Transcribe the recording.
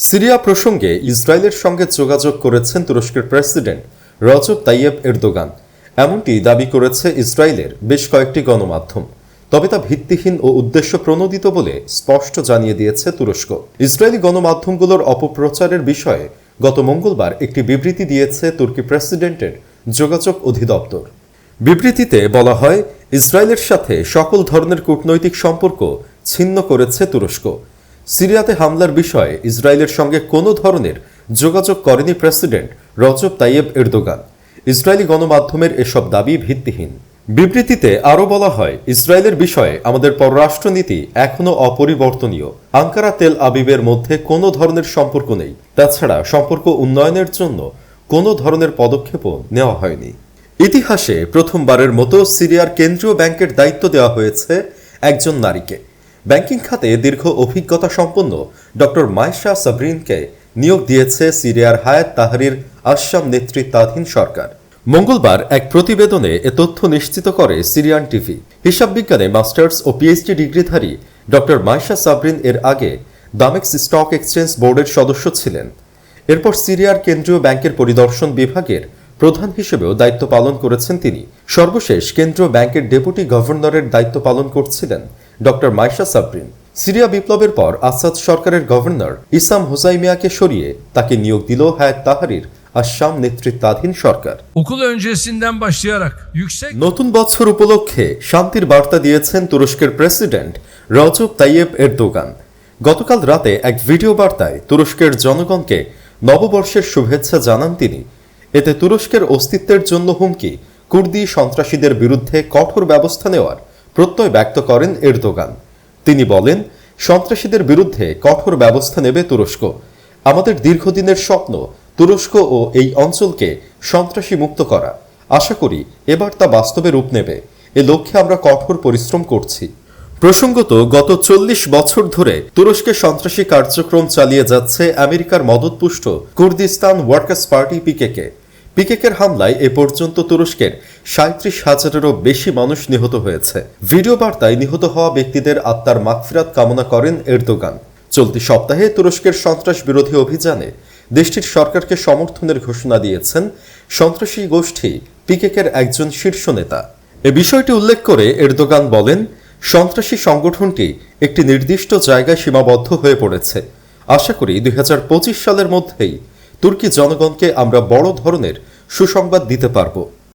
Syria প্রসঙ্গে ইসরায়েলের সঙ্গে যোগাযোগ করেছেন তুরস্কের প্রেসিডেন্ট রজব তাইয়েব এরদোগান। এমনটি দাবি করেছে ইসরায়েলের বেশ কয়েকটি গণমাধ্যম। তবে তা ভিত্তিহীন ও উদ্দেশ্য প্রণোদিত বলে স্পষ্ট জানিয়ে দিয়েছে তুরস্ক। ইসরায়েলি গণমাধ্যমগুলোর অপপ্রচারের বিষয়ে গত মঙ্গলবার একটি বিবৃতি দিয়েছে তুর্কি প্রেসিডেন্টের যোগাযোগ অধিদপ্তর। বিবৃতিতে বলা হয়, ইসরায়েলের সাথে সকল ধরনের কূটনৈতিক সম্পর্ক ছিন্ন করেছে তুরস্ক। সিরিয়াতে হামলার বিষয়ে ইসরায়েলের সঙ্গে কোনো ধরনের যোগাযোগ করেনি president Recep Tayyip Erdogan. Israeli গণমাধ্যমের এসব দাবি ভিত্তিহীন। বিবৃতিতে আরও বলা হয়, ইসরায়েলের বিষয়ে আমাদের পররাষ্ট্রনীতি এখনও অপরিবর্তনীয়। আঙ্কারা তেল আবিবের মধ্যে কোনো ধরনের সম্পর্ক নেই। তাছাড়া সম্পর্ক উন্নয়নের জন্য কোনো ধরনের পদক্ষেপও নেওয়া হয়নি। ইতিহাসে প্রথমবারের মতো সিরিয়ার কেন্দ্রীয় ব্যাংকের দায়িত্ব দেওয়া হয়েছে একজন নারীকে। ব্যাংকিং খাতে দীর্ঘ অভিজ্ঞতা সম্পন্ন ডক্টর মাইশা সাবরিনকে নিয়োগ দিয়েছে সিরিয়ার হায়াত তাহরির আশাম নেতৃত্বাধীন সরকার। মঙ্গলবার এক প্রতিবেদনে এ তথ্য নিশ্চিত করে সিরিয়ান টিভি। হিসাব বিজ্ঞানে মাস্টার্স ও পিএইচডি ডিগ্রিধারী ডক্টর মাইশা সাবরিন এর আগে দামেস্ক স্টক এক্সচেঞ্জ বোর্ডের সদস্য ছিলেন। এরপর সিরিয়ার কেন্দ্রীয় ব্যাংকের পরিদর্শন বিভাগের প্রধান হিসেবেও দায়িত্ব পালন করেছেন তিনি। সর্বশেষ কেন্দ্রীয় ব্যাংকের ডেপুটি গভর্নরের দায়িত্ব পালন করছিলেন ডক্টর মাইশা সাবরিন। সিরিয়া বিপ্লবের পর আসাদ সরকারের গভর্নর ইসাম হোসাইমিয়াকে সরিয়ে তাকে নিয়োগ দিল হায়াত তাহরির আশাম নেতৃত্বাধীন সরকার। নতুন বছর উপলক্ষে শান্তির বার্তা দিয়েছেন তুরস্কের প্রেসিডেন্ট রজব তাইয়েব এরদোগান। গতকাল রাতে এক ভিডিও বার্তায় তুরস্কের জনগণকে নববর্ষের শুভেচ্ছা জানান তিনি। এতে তুরস্কের অস্তিত্বের জন্য হুমকি কুর্দি সন্ত্রাসীদের বিরুদ্ধে কঠোর ব্যবস্থা নেওয়ার প্রত্যয় ব্যক্ত করেন এরদোগান। তিনি বলেন, সন্ত্রাসীদের বিরুদ্ধে কঠোর ব্যবস্থা নেবে তুরস্ক। আমাদের দীর্ঘদিনের স্বপ্ন তুরস্ক ও এই অঞ্চলকে সন্ত্রাসী মুক্ত করা। আশা করি এবার তা বাস্তবে রূপ নেবে। এ লক্ষ্যে আমরা কঠোর পরিশ্রম করছি। প্রসঙ্গত, গত 40 বছর ধরে তুরস্কে সন্ত্রাসী কার্যক্রম চালিয়ে যাচ্ছে আমেরিকার মদতপুষ্ট কুর্দিস্তান ওয়ার্কার্স পার্টি পিকেকের হামলায় এ পর্যন্ত তুরস্কের 37,000-এরও বেশি মানুষ নিহত হয়েছে। ভিডিও বার্তায় নিহত হওয়া ব্যক্তিদের আত্মার মাগফিরাত কামনা করেন এরদোগান। চলতি সপ্তাহে তুরস্কের সন্ত্রাস বিরোধী অভিযানে দেশটির সরকারকে সমর্থনের ঘোষণা দিয়েছেন সন্ত্রাসী গোষ্ঠী পিকেকের একজন শীর্ষ নেতা। এ বিষয়টি উল্লেখ করে এরদোগান বলেন, সন্ত্রাসী সংগঠনটি একটি নির্দিষ্ট জায়গায় সীমাবদ্ধ হয়ে পড়েছে। আশা করি 2025 সালের মধ্যেই তুর্কি জনগণকে আমরা বড় ধরনের সুসংবাদ দিতে পারব।